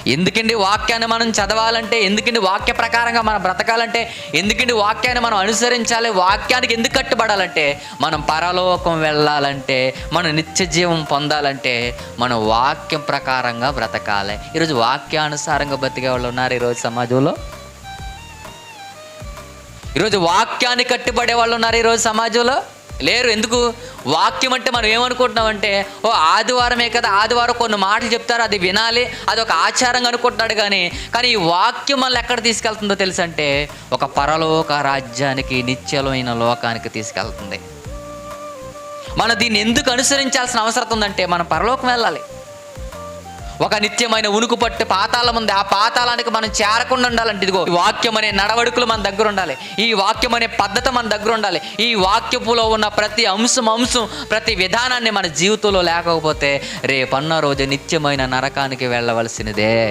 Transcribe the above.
ఎందుకండి వాక్యాన్ని మనం చదవాలంటే, ఎందుకండి వాక్య ప్రకారంగా మనం బ్రతకాలంటే, ఎందుకండి వాక్యాన్ని మనం అనుసరించాలి, వాక్యానికి ఎందుకు కట్టుబడాలంటే, మనం పరలోకం వెళ్ళాలంటే, మనం నిత్య జీవం పొందాలంటే మనం వాక్యం ప్రకారంగా బ్రతకాలి. ఈరోజు వాక్యానుసారంగా బ్రతికే వాళ్ళు ఉన్నారు ఈరోజు సమాజంలో. ఈరోజు వాక్యాన్ని కట్టుబడే వాళ్ళు ఉన్నారు ఈరోజు సమాజంలో లేరు. ఎందుకు? వాక్యం అంటే మనం ఏమనుకుంటున్నామంటే, ఓ ఆదివారమే కదా, ఆదివారం కొన్ని మాటలు చెప్తారు, అది వినాలి, అది ఒక ఆచారంగా అనుకుంటున్నాడు. కానీ ఈ వాక్యం మనల్ని ఎక్కడ తీసుకెళ్తుందో తెలుసంటే, ఒక పరలోక రాజ్యానికి, నిత్యమైన లోకానికి తీసుకెళ్తుంది. మనం దీన్ని ఎందుకు అనుసరించాల్సిన అవసరం ఉందంటే, మనం పరలోకం వెళ్ళాలి. ఒక నిత్యమైన ఉనుకు పట్టు పాతాళం ఉంది. ఆ పాతాళానికి మనం చేరకుండా ఉండాలంటే ఇదిగో ఈ వాక్యం అనే నడవడుకులు మన దగ్గర ఉండాలి. ఈ వాక్యం అనే పద్ధతి మన దగ్గర ఉండాలి. ఈ వాక్యపులో ఉన్న ప్రతి అంశం ప్రతి విధానాన్ని మన జీవితంలో లేకపోతే రేపన్న రోజు నిత్యమైన నరకానికి వెళ్ళవలసినదే.